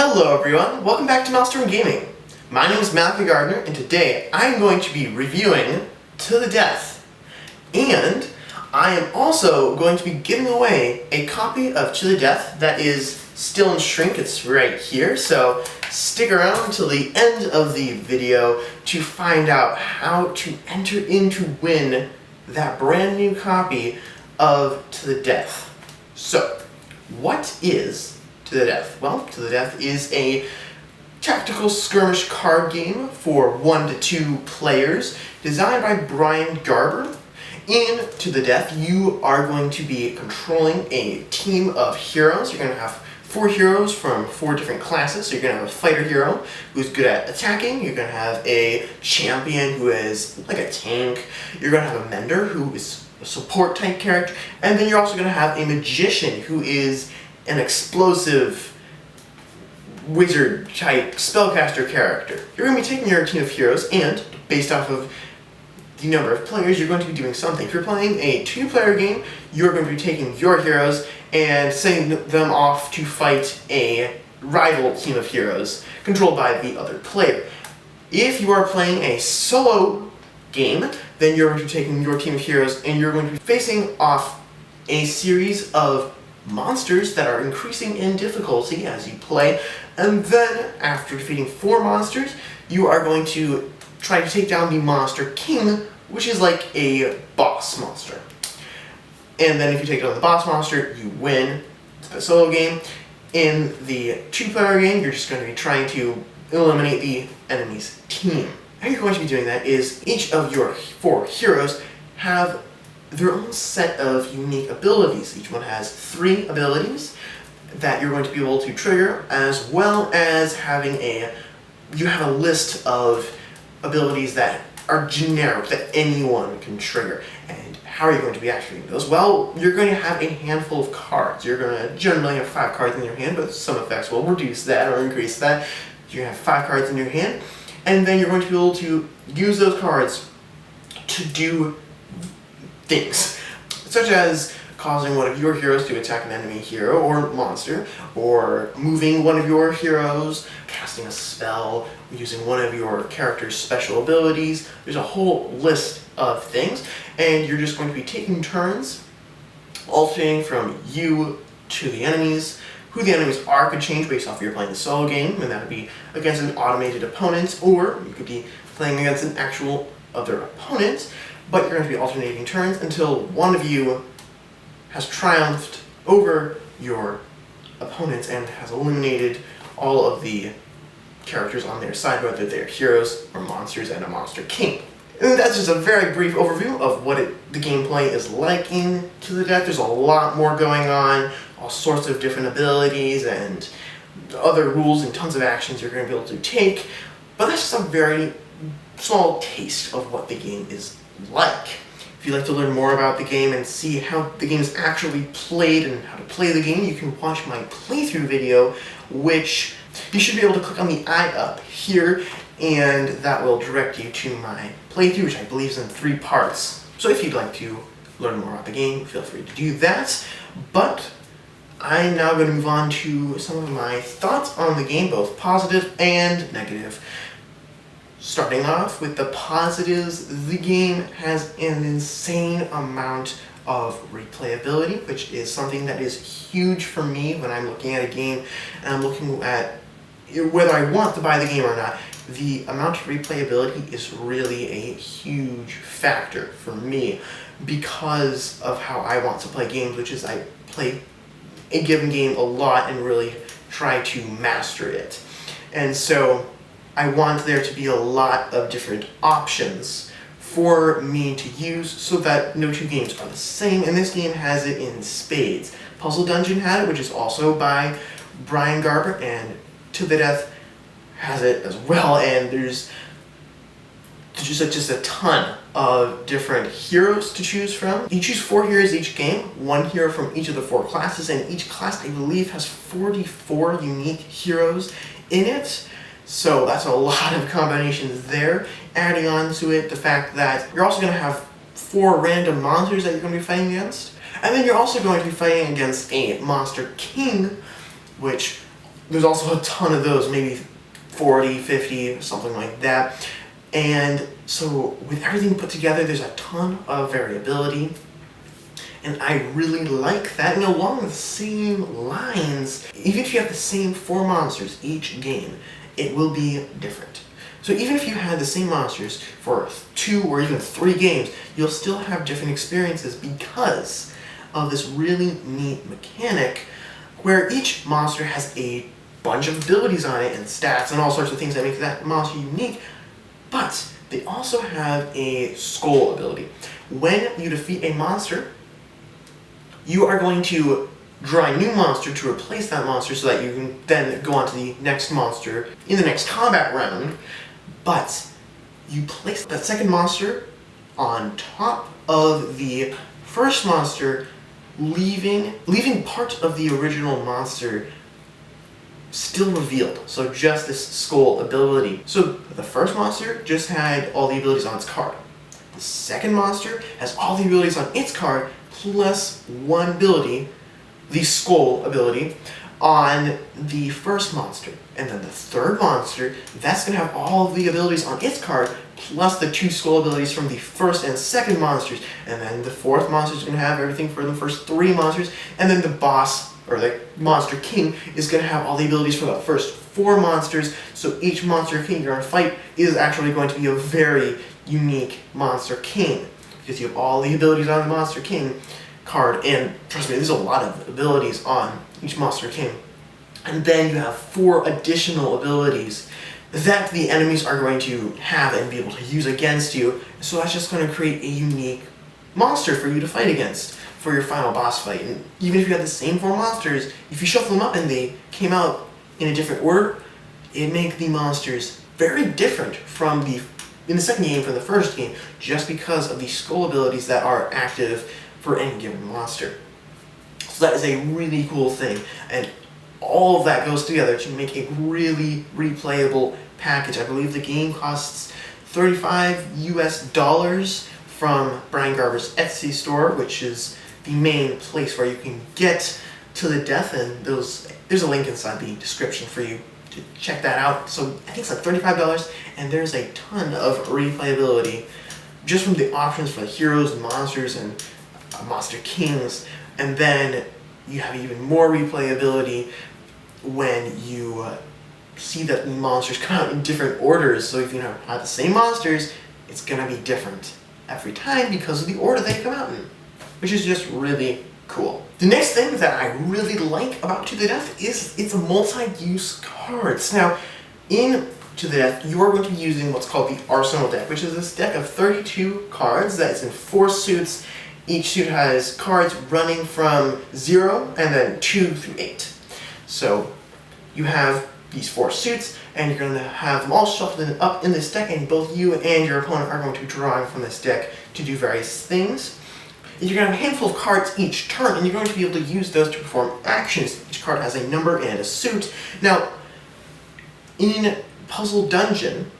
Hello everyone, welcome back to MalStorm Gaming. My name is Brian Garber, and today I'm going to be reviewing To the Death. And I am also going to be giving away a copy of To the Death that is still in shrink. It's right here, so stick around until the end of the video to find out how to enter in to win that brand new copy of To the Death. So, what is To the Death? Well, To the Death is a tactical skirmish card game for 1 to 2 players, designed by Brian Garber. In To the Death, you are going to be controlling a team of heroes. You're going to have 4 heroes from 4 different classes. So you're going to have a fighter hero who's good at attacking. You're going to have a champion who is like a tank. You're going to have a mender who is a support type character. And then you're also going to have a magician who is an explosive wizard type spellcaster character. You're going to be taking your team of heroes, and based off of the number of players, you're going to be doing something. If you're playing a 2-player game, you're going to be taking your heroes and sending them off to fight a rival team of heroes controlled by the other player. If you are playing a solo game, then you're going to be taking your team of heroes and you're going to be facing off a series of monsters that are increasing in difficulty as you play, and then after defeating 4 monsters, you are going to try to take down the Monster King, which is like a boss monster. And then if you take down the boss monster, you win. It's a solo game. In the 2-player game, you're just going to be trying to eliminate the enemy's team. How you're going to be doing that is each of your 4 heroes have their own set of unique abilities. Each one has 3 abilities that you're going to be able to trigger, as well as having you have a list of abilities that are generic that anyone can trigger. And how are you going to be activating those? Well, you're going to have a handful of cards. You're going to generally have 5 cards in your hand, but some effects will reduce that or increase that. You have 5 cards in your hand, and then you're going to be able to use those cards to do things, such as causing one of your heroes to attack an enemy hero or monster, or moving one of your heroes, casting a spell, using one of your character's special abilities. There's a whole list of things, and you're just going to be taking turns, alternating from you to the enemies. Who the enemies are could change based off if you're playing a solo game, and that would be against an automated opponent, or you could be playing against an actual other opponent. But you're going to be alternating turns until one of you has triumphed over your opponents and has eliminated all of the characters on their side, whether they're heroes or monsters and a Monster King. And that's just a very brief overview of what the gameplay is like in To the Death. There's a lot more going on, all sorts of different abilities and other rules and tons of actions you're going to be able to take. But that's just a very small taste of what the game is like. If you'd like to learn more about the game and see how the game is actually played and how to play the game, you can watch my playthrough video, which you should be able to click on the eye up here, and that will direct you to my playthrough, which I believe is in 3 parts. So if you'd like to learn more about the game, feel free to do that. But I'm now going to move on to some of my thoughts on the game, both positive and negative. Starting off with the positives, the game has an insane amount of replayability, which is something that is huge for me when I'm looking at a game and I'm looking at whether I want to buy the game or not. The amount of replayability is really a huge factor for me because of how I want to play games, which is I play a given game a lot and really try to master it. And so I want there to be a lot of different options for me to use so that no 2 games are the same, and this game has it in spades. Puzzle Dungeon had it, which is also by Brian Garber, and To the Death has it as well, and there's just a ton of different heroes to choose from. You choose 4 heroes each game, 1 hero from each of the 4 classes, and each class, I believe, has 44 unique heroes in it. So that's a lot of combinations there. Adding on to it the fact that you're also going to have 4 random monsters that you're going to be fighting against. And then you're also going to be fighting against a Monster King, which there's also a ton of those, maybe 40, 50, something like that. And so with everything put together, there's a ton of variability. And I really like that. And along the same lines, even if you have the same 4 monsters each game, it will be different. So even if you had the same monsters for 2 or even 3 games, you'll still have different experiences because of this really neat mechanic where each monster has a bunch of abilities on it and stats and all sorts of things that make that monster unique, but they also have a skull ability. When you defeat a monster, you are going to draw a new monster to replace that monster so that you can then go on to the next monster in the next combat round, but you place that second monster on top of the first monster, leaving part of the original monster still revealed. So just this skull ability. So the first monster just had all the abilities on its card. The second monster has all the abilities on its card plus 1 ability, the skull ability, on the first monster. And then the third monster, that's going to have all of the abilities on its card plus the 2 skull abilities from the first and second monsters. And then the fourth monster is going to have everything for the first 3 monsters. And then the boss, or the monster king, is going to have all the abilities for the first 4 monsters. So each monster king you're going to fight is actually going to be a very unique monster king, because you have all the abilities on the monster king card, and trust me, there's a lot of abilities on each monster king. And then you have 4 additional abilities that the enemies are going to have and be able to use against you. So that's just going to create a unique monster for you to fight against for your final boss fight. And even if you had the same 4 monsters, if you shuffle them up and they came out in a different order, it'd make the monsters very different from in the second game from the first game, just because of the skull abilities that are active for any given monster. So that is a really cool thing, and all of that goes together to make a really replayable package. I believe the game costs $35 from Brian Garber's Etsy store, which is the main place where you can get To the Death, and there's a link inside the description for you to check that out. So I think it's like $35, and there's a ton of replayability just from the options for the heroes and monsters and monster kings. And then you have even more replayability when you see that the monsters come out in different orders. So if you have the same monsters, it's going to be different every time because of the order they come out in, which is just really cool. The next thing that I really like about To the Death is it's a multi-use cards. Now, in To the Death, you are going to be using what's called the Arsenal deck, which is this deck of 32 cards that's in 4 suits. Each suit has cards running from 0 and then 2 through 8. So you have these 4 suits, and you're going to have them all shuffled up in this deck, and both you and your opponent are going to be drawing from this deck to do various things. You're going to have a handful of cards each turn, and you're going to be able to use those to perform actions. Each card has a number and a suit. Now, in Puzzle Dungeon,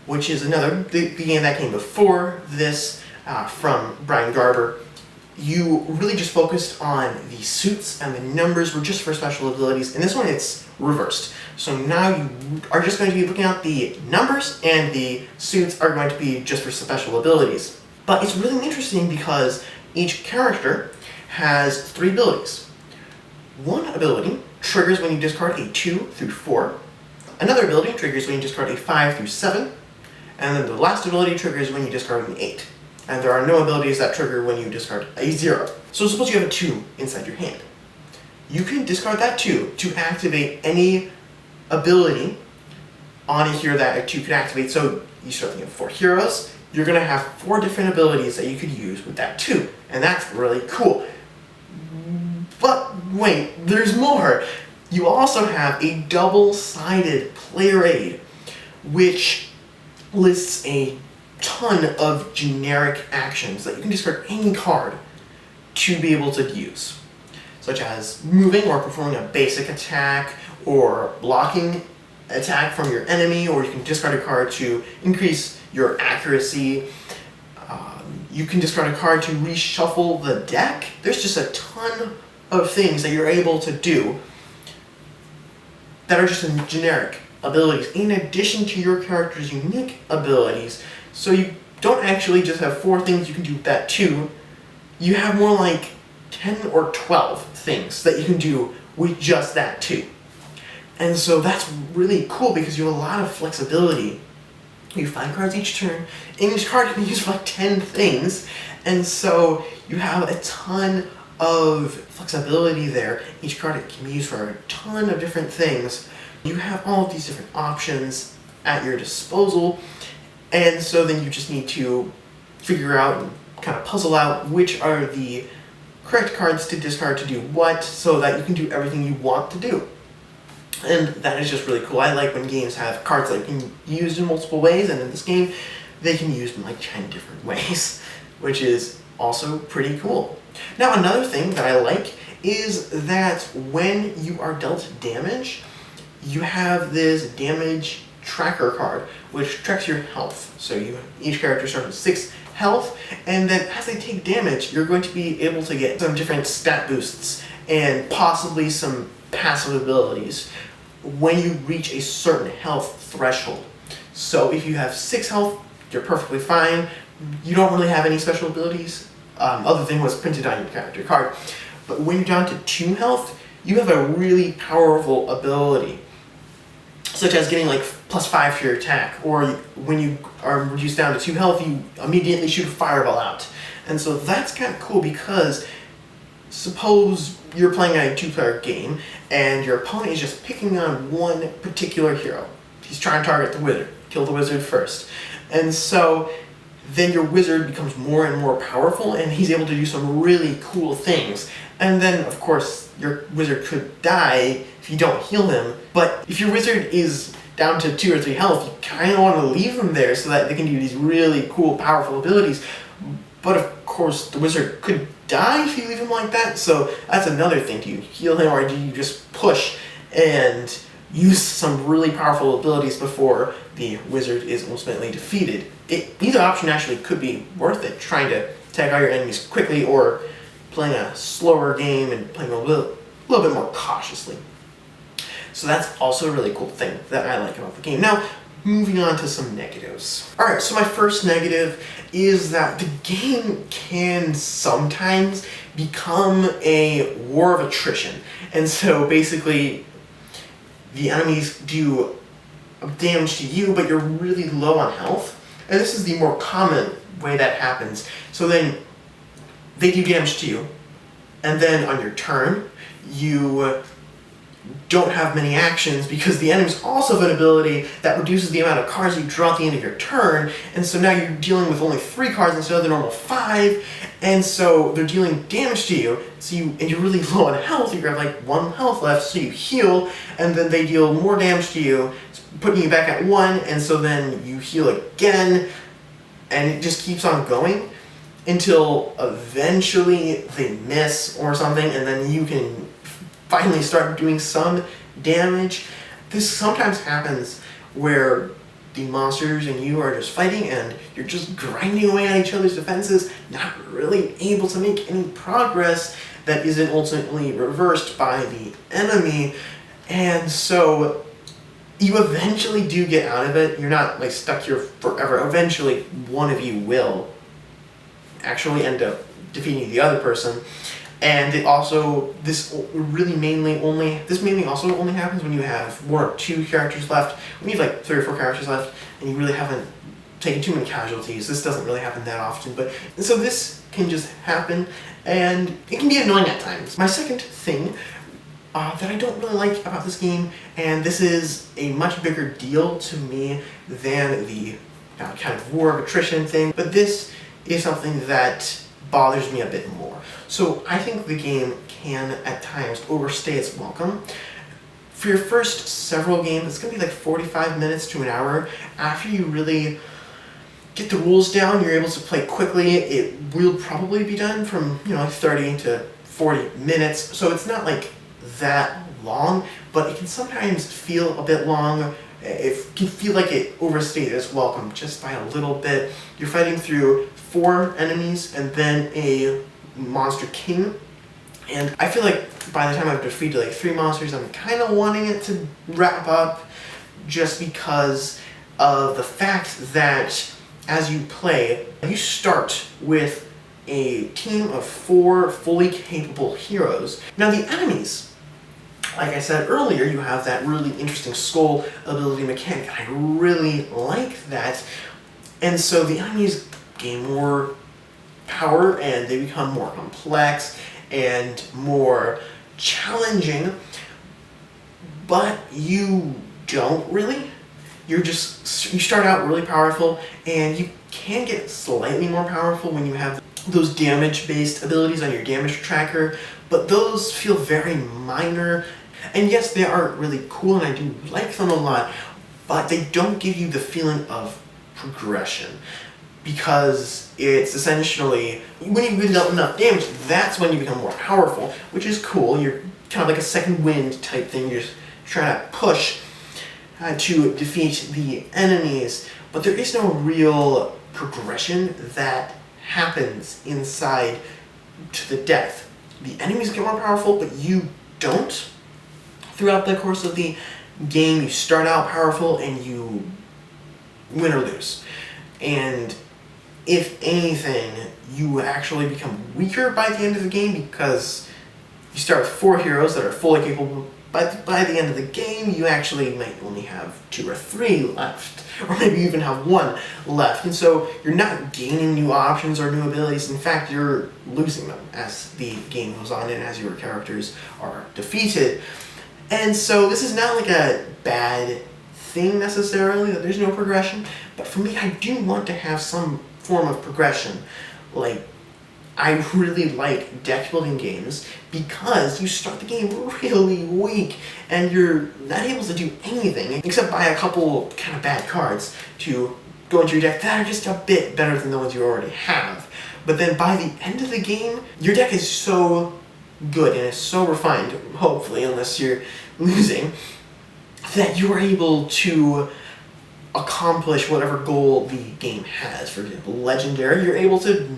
which is the game that came before this from Brian Garber, you really just focused on the suits, and the numbers were just for special abilities. In this one, it's reversed. So now you are just going to be looking at the numbers, and the suits are going to be just for special abilities. But it's really interesting because each character has 3 abilities. One ability triggers when you discard a 2 through 4. Another ability triggers when you discard a 5 through 7. And then the last ability triggers when you discard an 8. And there are no abilities that trigger when you discard a 0. So suppose you have a 2 inside your hand. You can discard that 2 to activate any ability on a hero that a 2 could activate. So you start thinking of 4 heroes. You're going to have 4 different abilities that you could use with that 2. And that's really cool. But wait, there's more. You also have a double-sided player aid, which lists a ton of generic actions that you can discard any card to be able to use, such as moving or performing a basic attack or blocking attack from your enemy, or you can discard a card to increase your accuracy. You can discard a card to reshuffle the deck. There's just a ton of things that you're able to do that are just generic abilities in addition to your character's unique abilities. So you don't actually just have 4 things you can do with that too. You have more like 10 or 12 things that you can do with just that too. And so that's really cool because you have a lot of flexibility. You find cards each turn, and each card can be used for like 10 things. And so you have a ton of flexibility there. Each card can be used for a ton of different things. You have all of these different options at your disposal. And so then you just need to figure out and kind of puzzle out which are the correct cards to discard to do what, so that you can do everything you want to do. And that is just really cool. I like when games have cards that can be used in multiple ways, and in this game, they can be used in like 10 different ways, which is also pretty cool. Now, another thing that I like is that when you are dealt damage, you have this damage tracker card, which tracks your health. So each character starts with 6 health, and then as they take damage, you're going to be able to get some different stat boosts and possibly some passive abilities when you reach a certain health threshold. So if you have 6 health, you're perfectly fine. You don't really have any special abilities other than what's printed on your character card. But when you're down to 2 health, you have a really powerful ability, such as getting like +5 to your attack, or when you are reduced down to 2 health, you immediately shoot a fireball out. And so that's kind of cool because suppose you're playing a 2-player game and your opponent is just picking on one particular hero. He's trying to target the wizard, kill the wizard first. And so then your wizard becomes more and more powerful, and he's able to do some really cool things. And then, of course, your wizard could die if you don't heal him. But if your wizard is down to 2 or 3 health, you kind of want to leave him there so that they can do these really cool, powerful abilities. But of course, the wizard could die if you leave him like that, so that's another thing. Do you heal him, or do you just push and use some really powerful abilities before the wizard is ultimately defeated? Either option actually could be worth it, trying to take out your enemies quickly, or playing a slower game and playing a little bit more cautiously. So that's also a really cool thing that I like about the game. Now, moving on to some negatives. Alright, so my first negative is that the game can sometimes become a war of attrition. And so basically, the enemies do damage to you, but you're really low on health. And this is the more common way that happens. So then they do damage to you, and then on your turn, you don't have many actions because the enemies also have an ability that reduces the amount of cards you draw at the end of your turn, and so now you're dealing with only 3 cards instead of the normal 5, and so they're dealing damage to you, and you're really low on health. You have like 1 health left, so you heal, and then they deal more damage to you, putting you back at 1, and so then you heal again, and it just keeps on going until eventually they miss or something, and then you can finally start doing some damage. This sometimes happens where the monsters and you are just fighting and you're just grinding away on each other's defenses, not really able to make any progress that isn't ultimately reversed by the enemy. And so you eventually do get out of it. You're not like stuck here forever. Eventually one of you will actually end up defeating the other person. And this mainly also only happens when you have 1 or 2 characters left. When you have like 3 or 4 characters left and you really haven't taken too many casualties. This doesn't really happen that often, but so this can just happen, and it can be annoying at times. My second thing that I don't really like about this game, and this is a much bigger deal to me than the kind of war of attrition thing, but this is something that bothers me a bit more. So I think the game can at times overstay its welcome. For your first several games, it's going to be like 45 minutes to an hour. After you really get the rules down, you're able to play quickly. It will probably be done from like 30 to 40 minutes, so it's not like that long, but it can sometimes feel a bit long. It can feel like it overstayed its welcome just by a little bit. You're fighting through 4 enemies and then a monster king, And I feel like by the time I've defeated like 3 monsters, I'm kind of wanting it to wrap up, just because of the fact that as you play, you start with a team of 4 fully capable heroes. Now the enemies, like I said earlier, you have that really interesting skull ability mechanic. I really like that. And so the enemies gain more power and they become more complex and more challenging, but you don't really. You start out really powerful, and you can get slightly more powerful when you have those damage-based abilities on your damage tracker, but those feel very minor. And yes, they are really cool, and I do like them a lot, but they don't give you the feeling of progression, because it's essentially, when you've been dealt enough damage, that's when you become more powerful, which is cool. You're kind of like a second wind type thing. You're just trying to push to defeat the enemies, but there is no real progression that happens inside to the death. The enemies get more powerful, but you don't. Throughout the course of the game, you start out powerful and you win or lose. And if anything, you actually become weaker by the end of the game, because you start with 4 heroes that are fully capable. By the end of the game, you actually might only have 2 or 3 left, or maybe even have 1 left. And so you're not gaining new options or new abilities. In fact, you're losing them as the game goes on and as your characters are defeated. And so this is not like a bad thing necessarily, that there's no progression, but for me, I do want to have some form of progression. Like, I really like deck building games because you start the game really weak and you're not able to do anything except buy a couple kind of bad cards to go into your deck that are just a bit better than the ones you already have. But then by the end of the game, your deck is so good and it's so refined, hopefully, unless you're losing, that you are able to accomplish whatever goal the game has. For example, Legendary, you're able to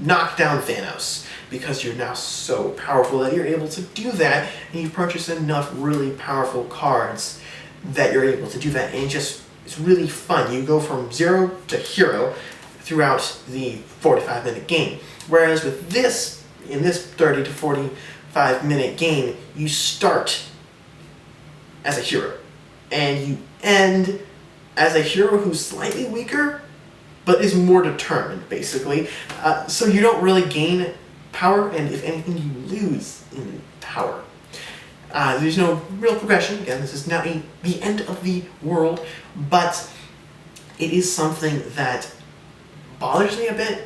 knock down Thanos because you're now so powerful that you're able to do that, and you purchase enough really powerful cards that you're able to do that, and it's really fun. You go from 0 to hero throughout the 45-minute game. Whereas with this, in this 30 to 45-minute game, you start as a hero and you end as a hero who's slightly weaker, but is more determined, basically. So you don't really gain power, and if anything, you lose in power. There's no real progression. Again, this is not the end of the world, but it is something that bothers me a bit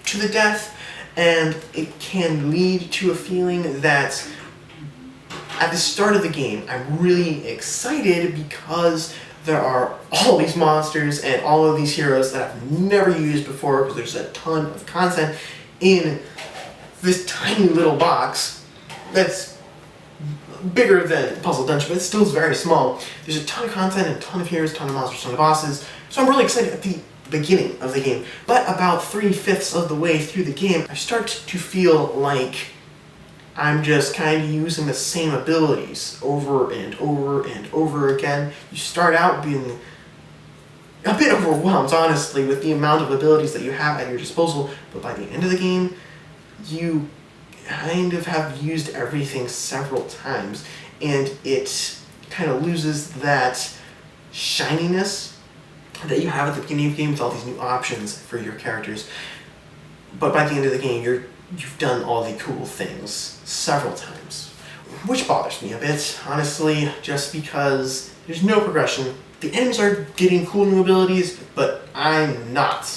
to the death, and it can lead to a feeling that at the start of the game, I'm really excited because there are all these monsters and all of these heroes that I've never used before, because there's a ton of content in this tiny little box that's bigger than Puzzle Dungeon, but it still is very small. There's a ton of content and a ton of heroes, a ton of monsters, a ton of bosses, so I'm really excited at the beginning of the game. But about 3/5 of the way through the game, I start to feel like I'm just kind of using the same abilities over and over and over again. You start out being a bit overwhelmed, honestly, with the amount of abilities that you have at your disposal, but by the end of the game, you kind of have used everything several times, and it kind of loses that shininess that you have at the beginning of the game with all these new options for your characters. But by the end of the game, you've done all the cool things several times, which bothers me a bit, honestly, just because there's no progression. The enemies are getting cool new abilities, but I'm not.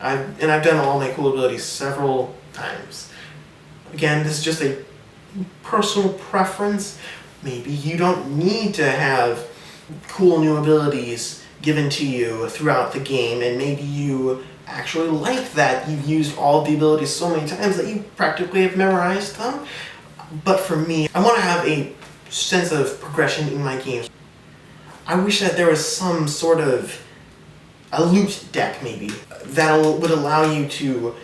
I've done all my cool abilities several times. Again, this is just a personal preference. Maybe you don't need to have cool new abilities given to you throughout the game, and maybe you actually like that you've used all the abilities so many times that you practically have memorized them. But for me, I want to have a sense of progression in my games. I wish that there was some sort of a loot deck, maybe, that would allow you to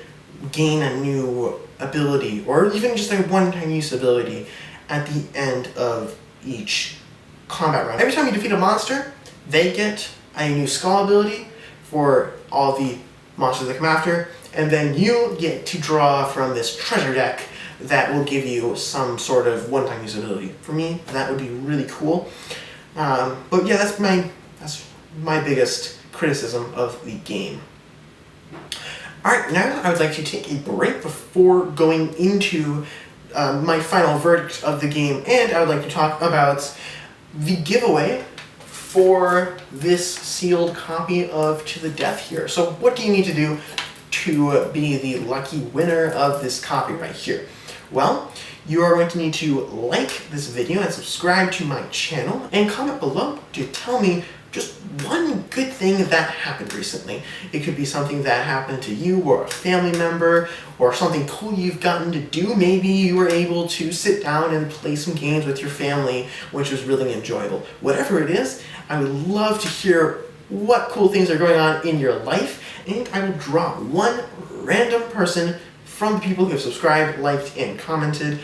gain a new ability, or even just a one-time use ability at the end of each combat round. Every time you defeat a monster, they get a new skull ability for all the monsters that come after, and then you get to draw from this treasure deck that will give you some sort of one-time use ability. For me, that would be really cool. But yeah, that's my biggest criticism of the game. Alright, now I would like to take a break before going into my final verdict of the game, and I would like to talk about the giveaway for this sealed copy of To the Death here. So what do you need to do to be the lucky winner of this copy right here? Well, you are going to need to like this video and subscribe to my channel, and comment below to tell me just one good thing that happened recently. It could be something that happened to you or a family member, or something cool you've gotten to do. Maybe you were able to sit down and play some games with your family, which was really enjoyable. Whatever it is, I would love to hear what cool things are going on in your life, and I will draw one random person from the people who have subscribed, liked, and commented,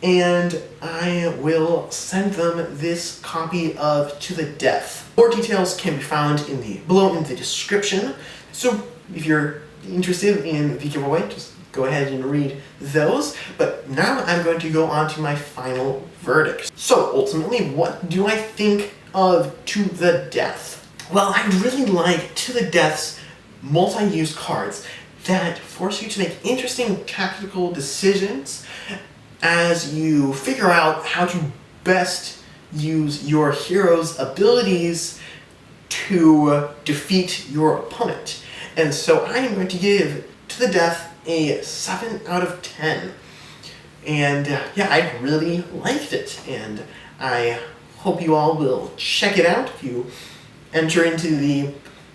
and I will send them this copy of To the Death. More details can be found below in the description, so if you're interested in the giveaway, just go ahead and read those. But now I'm going to go on to my final verdict. So ultimately, what do I think of To the Death? Well, I really like To the Death's multi-use cards that force you to make interesting tactical decisions as you figure out how to best use your hero's abilities to defeat your opponent. And so I am going to give To the Death a 7 out of 10. And yeah, I really liked it, and I hope you all will check it out. If you enter into the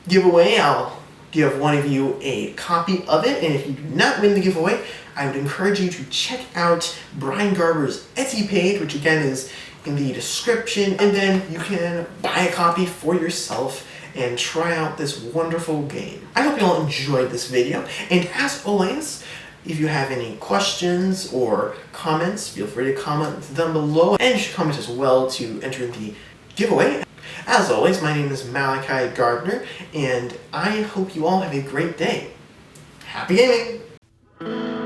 giveaway, I'll give one of you a copy of it, and if you do not win the giveaway, I would encourage you to check out Brian Garber's Etsy page, which again is in the description, and then you can buy a copy for yourself and try out this wonderful game. I hope you all enjoyed this video, and as always, if you have any questions or comments, feel free to comment them below, and you should comment as well to enter the giveaway. As always, my name is Malachi Gardner, and I hope you all have a great day. Happy gaming!